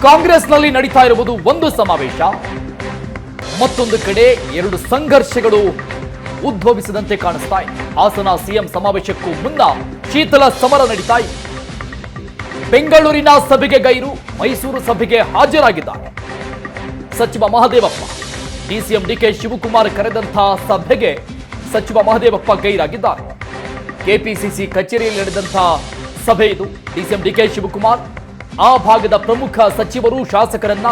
ಕಾಂಗ್ರೆಸ್ನಲ್ಲಿ ನಡೀತಾ ಇರುವುದು ಒಂದು ಸಮಾವೇಶ, ಮತ್ತೊಂದು ಕಡೆ ಎರಡು ಸಂಘರ್ಷಗಳು ಉದ್ಭವಿಸಿದಂತೆ ಕಾಣಿಸ್ತಾ ಇದೆ. ಹಾಸನ ಸಿಎಂ ಸಮಾವೇಶಕ್ಕೂ ಮುನ್ನ ಶೀತಲ ಸಮರ ನಡೀತಾ ಇದೆ. ಬೆಂಗಳೂರಿನ ಸಭೆಗೆ ಗೈರು, ಮೈಸೂರು ಸಭೆಗೆ ಹಾಜರಾಗಿದ್ದಾರೆ ಸಚಿವ ಮಹದೇವಪ್ಪ. ಡಿಸಿಎಂ ಡಿಕೆ ಶಿವಕುಮಾರ್ ಕರೆದಂತಹ ಸಭೆಗೆ ಸಚಿವ ಮಹದೇವಪ್ಪ ಗೈರಾಗಿದ್ದಾರೆ. ಕೆಪಿಸಿಸಿ ಕಚೇರಿಯಲ್ಲಿ ನಡೆದಂತಹ ಸಭೆ ಇದು. ಡಿಸಿಎಂ ಡಿಕೆ ಶಿವಕುಮಾರ್ ಆ ಭಾಗದ ಪ್ರಮುಖ ಸಚಿವರು, ಶಾಸಕರನ್ನ,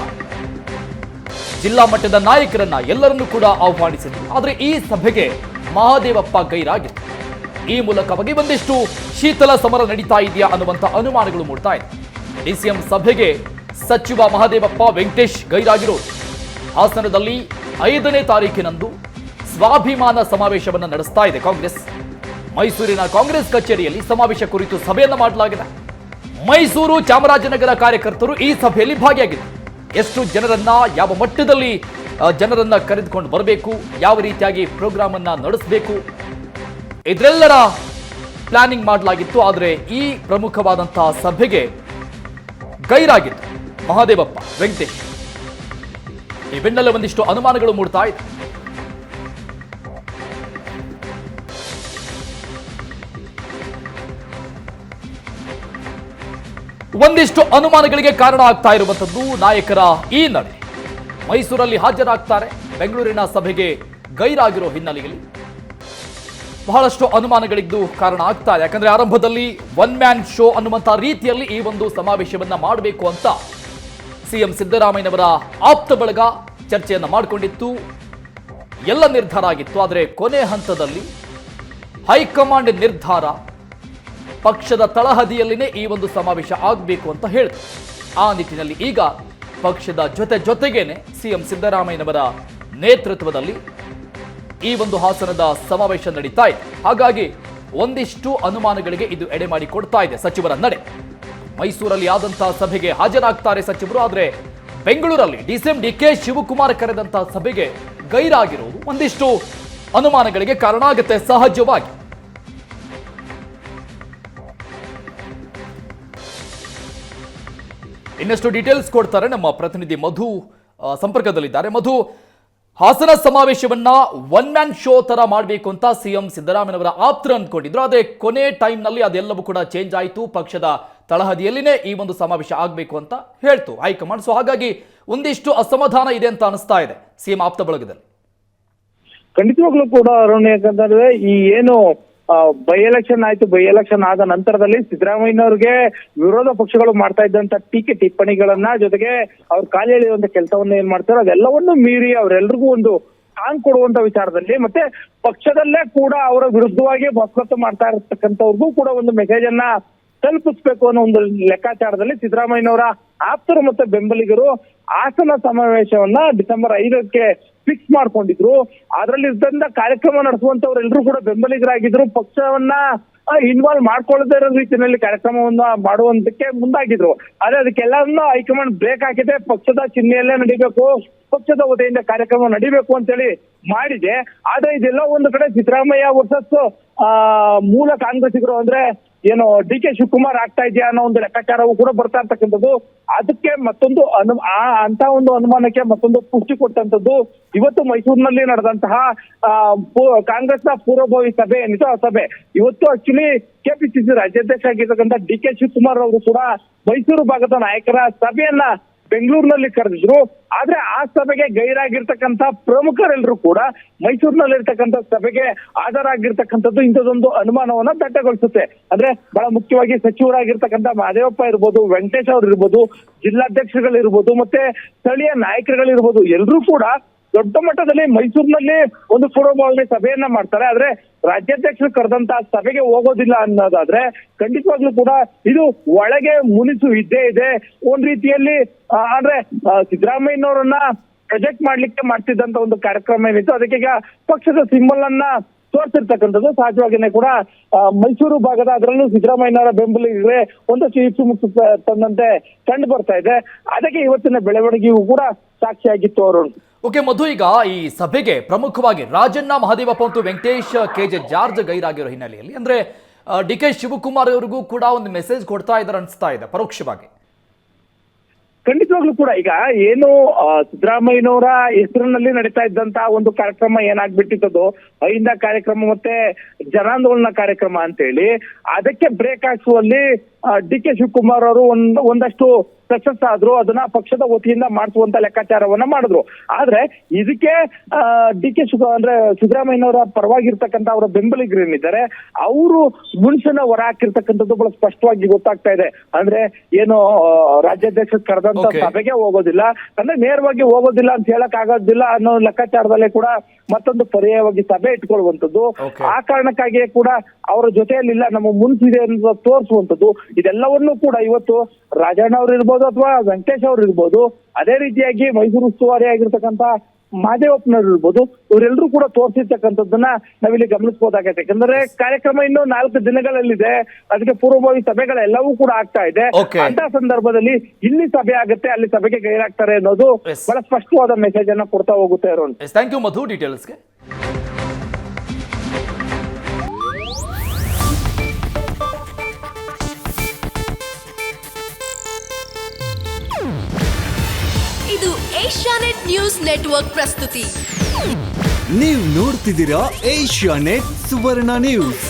ಜಿಲ್ಲಾ ಮಟ್ಟದ ನಾಯಕರನ್ನ ಎಲ್ಲರನ್ನೂ ಕೂಡ ಆಹ್ವಾನಿಸಿದ್ರು. ಆದರೆ ಈ ಸಭೆಗೆ ಮಹದೇವಪ್ಪ ಗೈರಾಗಿತ್ತು. ಈ ಮೂಲಕವಾಗಿ ಒಂದಿಷ್ಟು ಶೀತಲ ಸಮರ ನಡೀತಾ ಇದೆಯಾ ಅನ್ನುವಂಥ ಅನುಮಾನಗಳು ಮೂಡ್ತಾ ಇದೆ. ಡಿಸಿಎಂ ಸಭೆಗೆ ಸಚಿವ ಮಹದೇವಪ್ಪ, ವೆಂಕಟೇಶ್ ಗೈರಾಗಿರೋದು. ಹಾಸನದಲ್ಲಿ 5ನೇ ತಾರೀಕಿನಂದು ಸ್ವಾಭಿಮಾನ ಸಮಾವೇಶವನ್ನು ನಡೆಸ್ತಾ ಇದೆ ಕಾಂಗ್ರೆಸ್. ಮೈಸೂರಿನ ಕಾಂಗ್ರೆಸ್ ಕಚೇರಿಯಲ್ಲಿ ಸಮಾವೇಶ ಕುರಿತು ಸಭೆಯನ್ನು ಮಾಡಲಾಗಿದೆ. ಮೈಸೂರು, ಚಾಮರಾಜನಗರ ಕಾರ್ಯಕರ್ತರು ಈ ಸಭೆಯಲ್ಲಿ ಭಾಗಿಯಾಗಿದ್ದರು. ಎಷ್ಟು ಜನರನ್ನ, ಯಾವ ಮಟ್ಟದಲ್ಲಿ ಜನರನ್ನ ಕರೆದುಕೊಂಡು ಬರಬೇಕು, ಯಾವ ರೀತಿಯಾಗಿ ಪ್ರೋಗ್ರಾಮ್ ಅನ್ನ ನಡೆಸಬೇಕು, ಇದರೆಲ್ಲರ ಪ್ಲಾನಿಂಗ್ ಮಾಡಲಾಗಿತ್ತು. ಆದರೆ ಈ ಪ್ರಮುಖವಾದಂತಹ ಸಭೆಗೆ ಗೈರಾಗಿತ್ತು ಮಹದೇವಪ್ಪ, ವೆಂಕಟೇಶ್. ಈ ಬೆನ್ನಲ್ಲೇ ಒಂದಿಷ್ಟು ಅನುಮಾನಗಳು ಮೂಡ್ತಾ ಇದೆ. ಒಂದಿಷ್ಟು ಅನುಮಾನಗಳಿಗೆ ಕಾರಣ ಆಗ್ತಾ ಇರುವಂತದ್ದು ನಾಯಕರ ಈ ನಡೆ. ಮೈಸೂರಲ್ಲಿ ಹಾಜರಾಗ್ತಾರೆ, ಬೆಂಗಳೂರಿನ ಸಭೆಗೆ ಗೈರಾಗಿರೋ ಹಿನ್ನೆಲೆಯಲ್ಲಿ ಬಹಳಷ್ಟು ಅನುಮಾನಗಳಿದ್ದು ಕಾರಣ ಆಗ್ತಾ ಇದೆ. ಯಾಕಂದ್ರೆ ಆರಂಭದಲ್ಲಿ ಒನ್ ಮ್ಯಾನ್ ಶೋ ಅನ್ನುವಂಥ ರೀತಿಯಲ್ಲಿ ಈ ಒಂದು ಸಮಾವೇಶವನ್ನ ಮಾಡಬೇಕು ಅಂತ ಸಿಎಂ ಸಿದ್ದರಾಮಯ್ಯನವರ ಆಪ್ತ ಬಳಗ ಚರ್ಚೆಯನ್ನ ಮಾಡಿಕೊಂಡಿತ್ತು, ಎಲ್ಲ ನಿರ್ಧಾರ ಆಗಿತ್ತು. ಆದರೆ ಕೊನೆ ಹಂತದಲ್ಲಿ ಹೈಕಮಾಂಡ್ ನಿರ್ಧಾರ, ಪಕ್ಷದ ತಳಹದಿಯಲ್ಲಿನೇ ಈ ಒಂದು ಸಮಾವೇಶ ಆಗಬೇಕು ಅಂತ ಹೇಳಿದ್ರು. ಆ ನಿಟ್ಟಿನಲ್ಲಿ ಈಗ ಪಕ್ಷದ ಜೊತೆಗೇನೆ ಸಿಎಂ ಸಿದ್ದರಾಮಯ್ಯನವರ ನೇತೃತ್ವದಲ್ಲಿ ಈ ಒಂದು ಹಾಸನದ ಸಮಾವೇಶ ನಡೀತಾ ಇದೆ. ಹಾಗಾಗಿ ಒಂದಿಷ್ಟು ಅನುಮಾನಗಳಿಗೆ ಇದು ಎಡೆ ಮಾಡಿ ಕೊಡ್ತಾ ಇದೆ ಸಚಿವರ ನಡೆ. ಮೈಸೂರಲ್ಲಿ ಆದಂತಹ ಸಭೆಗೆ ಹಾಜರಾಗ್ತಾರೆ ಸಚಿವರು, ಆದರೆ ಬೆಂಗಳೂರಲ್ಲಿ ಡಿಸಿಎಂ ಡಿಕೆ ಶಿವಕುಮಾರ್ ಕರೆದಂತಹ ಸಭೆಗೆ ಗೈರಾಗಿರುವುದು ಒಂದಿಷ್ಟು ಅನುಮಾನಗಳಿಗೆ ಕಾರಣ ಆಗುತ್ತೆ ಸಹಜವಾಗಿ. ಇನ್ನಷ್ಟು ಡೀಟೇಲ್ಸ್ ಕೊಡ್ತಾರೆ ನಮ್ಮ ಪ್ರತಿನಿಧಿ ಮಧು, ಸಂಪರ್ಕದಲ್ಲಿದ್ದಾರೆ. ಮಧು, ಹಾಸನ ಸಮಾವೇಶವನ್ನ ಒನ್ ಮ್ಯಾನ್ ಶೋ ತರ ಮಾಡಬೇಕು ಅಂತ ಸಿಎಂ ಸಿದ್ದರಾಮಯ್ಯನವರ ಆಪ್ತರು ಅಂದ್ಕೊಂಡಿದ್ರು. ಅದೇ ಕೊನೆ ಟೈಮ್ ನಲ್ಲಿ ಅದೆಲ್ಲವೂ ಕೂಡ ಚೇಂಜ್ ಆಯಿತು. ಪಕ್ಷದ ತಳಹದಿಯಲ್ಲಿನೇ ಈ ಒಂದು ಸಮಾವೇಶ ಆಗಬೇಕು ಅಂತ ಹೇಳ್ತು ಹೈಕಮಾಂಡ್. ಸೊ ಹಾಗಾಗಿ ಒಂದಿಷ್ಟು ಅಸಮಾಧಾನ ಇದೆ ಅಂತ ಅನಿಸ್ತಾ ಇದೆ ಸಿಎಂ ಆಪ್ತ ಬಳಗದಲ್ಲಿ. ಖಂಡಿತವಾಗ್ಲೂ ಕೂಡ ಅರುಣ್, ಯಾಕಂದ್ರೆ ಈ ಏನು ಬೈ ಎಲೆಕ್ಷನ್ ಆಯ್ತು, ಬೈ ಎಲೆಕ್ಷನ್ ಆದ ನಂತರದಲ್ಲಿ ಸಿದ್ದರಾಮಯ್ಯನವ್ರಿಗೆ ವಿರೋಧ ಪಕ್ಷಗಳು ಮಾಡ್ತಾ ಇದ್ದಂತ ಟೀಕೆ ಟಿಪ್ಪಣಿಗಳನ್ನ, ಜೊತೆಗೆ ಅವ್ರು ಕಾಲು ಎಳೆಯುವಂತ ಕೆಲಸವನ್ನ ಏನ್ ಮಾಡ್ತಾರೆ ಅದೆಲ್ಲವನ್ನು ಮೀರಿ ಅವರೆಲ್ರಿಗೂ ಒಂದು ಸ್ಟ್ರಾಂಗ್ ಕೊಡುವಂತ ವಿಚಾರದಲ್ಲಿ, ಮತ್ತೆ ಪಕ್ಷದಲ್ಲೇ ಕೂಡ ಅವರ ವಿರುದ್ಧವಾಗಿ ವಕ್ತವ್ಯ ಮಾಡ್ತಾ ಇರತಕ್ಕಂಥವ್ರಿಗೂ ಕೂಡ ಒಂದು ಮೆಸೇಜ್ ಅನ್ನ ತಲುಪಿಸ್ಬೇಕು ಅನ್ನೋ ಒಂದು ಲೆಕ್ಕಾಚಾರದಲ್ಲಿ ಸಿದ್ದರಾಮಯ್ಯನವರ ಆಪ್ತರು ಮತ್ತೆ ಬೆಂಬಲಿಗರು ಹಾಸನ ಸಮಾವೇಶವನ್ನ ಡಿಸೆಂಬರ್ 5ಕ್ಕೆ ಫಿಕ್ಸ್ ಮಾಡ್ಕೊಂಡಿದ್ರು. ಅದರಲ್ಲಿ ಇದ್ದಂತ ಕಾರ್ಯಕ್ರಮ ನಡೆಸುವಂತವ್ರೆಲ್ಲರೂ ಕೂಡ ಬೆಂಬಲಿಗರಾಗಿದ್ರು. ಪಕ್ಷವನ್ನ ಇನ್ವಾಲ್ವ್ ಮಾಡ್ಕೊಳ್ಳದೇ ಇರೋ ರೀತಿಯಲ್ಲಿ ಕಾರ್ಯಕ್ರಮವನ್ನ ಮಾಡುವಂತಕ್ಕೆ ಮುಂದಾಗಿದ್ರು. ಆದ್ರೆ ಅದಕ್ಕೆಲ್ಲರನ್ನ ಹೈಕಮಾಂಡ್ ಬ್ರೇಕ್ ಹಾಕಿದೆ. ಪಕ್ಷದ ಚಿಹ್ನೆಯಲ್ಲೇ ನಡಿಬೇಕು, ಪಕ್ಷದ ವತಿಯಿಂದ ಕಾರ್ಯಕ್ರಮ ನಡಿಬೇಕು ಅಂತೇಳಿ ಮಾಡಿದೆ. ಆದ್ರೆ ಇದೆಲ್ಲ ಒಂದು ಕಡೆ ಸಿದ್ದರಾಮಯ್ಯ ವರ್ಸಸ್ ಮೂಲ ಕಾಂಗ್ರೆಸ್ಸಿಗರು ಅಂದ್ರೆ ಏನು ಡಿ ಕೆ ಶಿವಕುಮಾರ್ ಆಗ್ತಾ ಇದೆಯಾ ಅನ್ನೋ ಒಂದು ಲೆಕ್ಕಾಚಾರವೂ ಕೂಡ ಬರ್ತಾ ಇರ್ತಕ್ಕಂಥದ್ದು. ಅದಕ್ಕೆ ಮತ್ತೊಂದು ಅಂತ ಒಂದು ಅನುಮಾನಕ್ಕೆ ಮತ್ತೊಂದು ಪುಷ್ಟಿ ಕೊಟ್ಟಂತದ್ದು ಇವತ್ತು ಮೈಸೂರಿನಲ್ಲಿ ನಡೆದಂತಹ ಕಾಂಗ್ರೆಸ್ನ ಪೂರ್ವಭಾವಿ ಸಭೆ ಏನಿತ್ತು ಆ ಸಭೆ. ಇವತ್ತು ಆಕ್ಚುಲಿ ಕೆಪಿಸಿಸಿ ರಾಜ್ಯಾಧ್ಯಕ್ಷ ಆಗಿರ್ತಕ್ಕಂಥ ಡಿ ಕೆ ಶಿವಕುಮಾರ್ ಅವರು ಕೂಡ ಮೈಸೂರು ಭಾಗದ ನಾಯಕರ ಸಭೆಯನ್ನ ಬೆಂಗಳೂರಿನಲ್ಲಿ ಕರೆದಿದ್ರು. ಆದ್ರೆ ಆ ಸಭೆಗೆ ಗೈರಾಗಿರ್ತಕ್ಕಂಥ ಪ್ರಮುಖರೆಲ್ಲರೂ ಕೂಡ ಮೈಸೂರಿನಲ್ಲಿರ್ತಕ್ಕಂಥ ಸಭೆಗೆ ಹಾಜರಾಗಿರ್ತಕ್ಕಂಥದ್ದು ಇಂಥದೊಂದು ಅನುಮಾನವನ್ನ ದಟ್ಟಗೊಳಿಸುತ್ತೆ. ಅಂದ್ರೆ ಬಹಳ ಮುಖ್ಯವಾಗಿ ಸಚಿವರಾಗಿರ್ತಕ್ಕಂಥ ಮಹದೇವಪ್ಪ ಇರ್ಬೋದು, ವೆಂಕಟೇಶ್ ಅವರು ಇರ್ಬೋದು, ಜಿಲ್ಲಾಧ್ಯಕ್ಷಗಳಿರ್ಬೋದು, ಮತ್ತೆ ಸ್ಥಳೀಯ ನಾಯಕರುಗಳಿರ್ಬೋದು, ಎಲ್ಲರೂ ಕೂಡ ದೊಡ್ಡ ಮಟ್ಟದಲ್ಲಿ ಮೈಸೂರಿನಲ್ಲಿ ಒಂದು ಪೂರ್ವಭಾವಿ ಸಭೆಯನ್ನ ಮಾಡ್ತಾರೆ. ಆದ್ರೆ ರಾಜ್ಯಾಧ್ಯಕ್ಷರು ಕರೆದಂತ ಸಭೆಗೆ ಹೋಗೋದಿಲ್ಲ ಅನ್ನೋದಾದ್ರೆ ಖಂಡಿತವಾಗ್ಲೂ ಕೂಡ ಇದು ಒಳಗೆ ಮುನಿಸು ಇದ್ದೇ ಇದೆ. ಒಂದ್ ರೀತಿಯಲ್ಲಿ ಅಂದ್ರೆ ಸಿದ್ದರಾಮಯ್ಯನವರನ್ನ ಪ್ರೊಜೆಕ್ಟ್ ಮಾಡ್ಲಿಕ್ಕೆ ಮಾಡ್ತಿದ್ದಂತ ಒಂದು ಕಾರ್ಯಕ್ರಮ ಏನಿತ್ತು ಅದಕ್ಕೆ ಈಗ ಪಕ್ಷದ ಸಿಂಬಲ್ ಅನ್ನ ತೋರ್ಸಿರ್ತಕ್ಕಂಥದ್ದು ಸಹಜವಾಗಿನೇ ಕೂಡ ಮೈಸೂರು ಭಾಗದ ಅದರಲ್ಲೂ ಸಿದ್ದರಾಮಯ್ಯನವರ ಬೆಂಬಲಿಗರೇ ಒಂದಷ್ಟು ಇಚ್ಚು ತಂದಂತೆ ಕಂಡು ಬರ್ತಾ ಇದೆ. ಅದಕ್ಕೆ ಇವತ್ತಿನ ಬೆಳವಣಿಗೆಯೂ ಕೂಡ ಸಾಕ್ಷಿಯಾಗಿತ್ತು ಅವರು. ಓಕೆ ಮಧು, ಈಗ ಈ ಸಭೆಗೆ ಪ್ರಮುಖವಾಗಿ ರಾಜಣ್ಣ, ಮಹದೇವಪ್ಪ ಮತ್ತು ವೆಂಕಟೇಶ್, ಕೆಜೆ ಜಾರ್ಜ್ ಗೈರಾಗಿರೋ ಹಿನ್ನೆಲೆಯಲ್ಲಿ ಅಂದ್ರೆ ಡಿ ಕೆ ಶಿವಕುಮಾರ್ ಅವರಿಗೂ ಕೂಡ ಒಂದು ಮೆಸೇಜ್ ಕೊಡ್ತಾ ಇದ್ದಾರೆ ಅನಿಸ್ತಾ ಇದೆ ಪರೋಕ್ಷವಾಗಿ. ಖಂಡಿತವಾಗ್ಲೂ ಕೂಡ ಈಗ ಏನು ಸಿದ್ದರಾಮಯ್ಯನವರ ಹೆಸರಿನಲ್ಲಿ ನಡೀತಾ ಇದ್ದಂತ ಒಂದು ಕಾರ್ಯಕ್ರಮ ಏನಾಗ್ಬಿಟ್ಟಿತ್ತದು ಅಹಿಂದ ಕಾರ್ಯಕ್ರಮ ಮತ್ತೆ ಜನಾಂದೋಲನ ಕಾರ್ಯಕ್ರಮ ಅಂತೇಳಿ ಅದಕ್ಕೆ ಬ್ರೇಕ್ ಹಾಕಿಸುವಲ್ಲಿ ಡಿ ಕೆ ಶಿವಕುಮಾರ್ ಅವರು ಒಂದಷ್ಟು ಸಕ್ಸಸ್ ಆದ್ರು, ಅದನ್ನ ಪಕ್ಷದ ವತಿಯಿಂದ ಮಾಡಿಸುವಂತ ಲೆಕ್ಕಾಚಾರವನ್ನ ಮಾಡಿದ್ರು. ಆದ್ರೆ ಇದಕ್ಕೆ ಡಿ ಕೆ ಅಂದ್ರೆ ಸಿದ್ದರಾಮಯ್ಯನವರ ಪರವಾಗಿರ್ತಕ್ಕಂಥ ಅವರ ಬೆಂಬಲಿಗರೇನಿದ್ದಾರೆ ಅವರು ಮುನ್ಸನ ಹೊರ ಹಾಕಿರ್ತಕ್ಕಂಥದ್ದು ಬಹಳ ಸ್ಪಷ್ಟವಾಗಿ ಗೊತ್ತಾಗ್ತಾ ಇದೆ. ಅಂದ್ರೆ ಏನು ರಾಜ್ಯಾಧ್ಯಕ್ಷ ಕರೆದಂತ ಸಭೆಗೆ ಹೋಗೋದಿಲ್ಲ, ಅಂದ್ರೆ ನೇರವಾಗಿ ಹೋಗೋದಿಲ್ಲ ಅಂತ ಹೇಳಕ್ ಆಗೋದಿಲ್ಲ ಅನ್ನೋ ಲೆಕ್ಕಾಚಾರದಲ್ಲೇ ಕೂಡ ಮತ್ತೊಂದು ಪರ್ಯಾಯವಾಗಿ ಸಭೆ ಇಟ್ಕೊಳ್ಳುವಂಥದ್ದು. ಆ ಕಾರಣಕ್ಕಾಗಿಯೇ ಕೂಡ ಅವರ ಜೊತೆಯಲ್ಲಿಲ್ಲ, ನಮ್ಮ ಮುನ್ಸಿದೆ ಅಂತ ತೋರಿಸುವಂಥದ್ದು. ಇದೆಲ್ಲವನ್ನೂ ಕೂಡ ಇವತ್ತು ರಾಜಣ್ಣ ಅವ್ರು ಇರ್ಬೋದು ಅಥವಾ ವೆಂಕಟೇಶ್ ಅವ್ರು ಇರ್ಬೋದು, ಅದೇ ರೀತಿಯಾಗಿ ಮೈಸೂರು ಉಸ್ತುವಾರಿ ಆಗಿರ್ತಕ್ಕಂಥ ಮಹದೇವಪ್ಪನವ್ರು ಇರ್ಬೋದು, ಇವರೆಲ್ಲರೂ ಕೂಡ ತೋರಿಸಿರ್ತಕ್ಕಂಥದ್ದನ್ನ ನಾವಿಲ್ಲಿ ಗಮನಿಸಬಹುದಾಗತ್ತೆ. ಯಾಕಂದ್ರೆ ಕಾರ್ಯಕ್ರಮ ಇನ್ನು 4 ದಿನಗಳಲ್ಲಿದೆ, ಅದಕ್ಕೆ ಪೂರ್ವಭಾವಿ ಸಭೆಗಳೆಲ್ಲವೂ ಕೂಡ ಆಗ್ತಾ ಇದೆ. ಅಂತ ಸಂದರ್ಭದಲ್ಲಿ ಇಲ್ಲಿ ಸಭೆ ಆಗುತ್ತೆ, ಅಲ್ಲಿ ಸಭೆಗೆ ಗೈರಾಗ್ತಾರೆ ಅನ್ನೋದು ಬಹಳ ಸ್ಪಷ್ಟವಾದ ಮೆಸೇಜ್ ಅನ್ನ ಕೊಡ್ತಾ ಹೋಗುತ್ತೆ. ಥ್ಯಾಂಕ್ ಯು ಮಧು ಡೀಟೇಲ್ಸ್ಗೆ. ಇದು ಏಷ್ಯಾನೆಟ್ ನ್ಯೂಸ್ ನೆಟ್ವರ್ಕ್ ಪ್ರಸ್ತುತಿ. ನೀವು ನೋಡ್ತಿದ್ದೀರಾ ಏಷ್ಯಾನೆಟ್ ಸುವರ್ಣ ನ್ಯೂಸ್.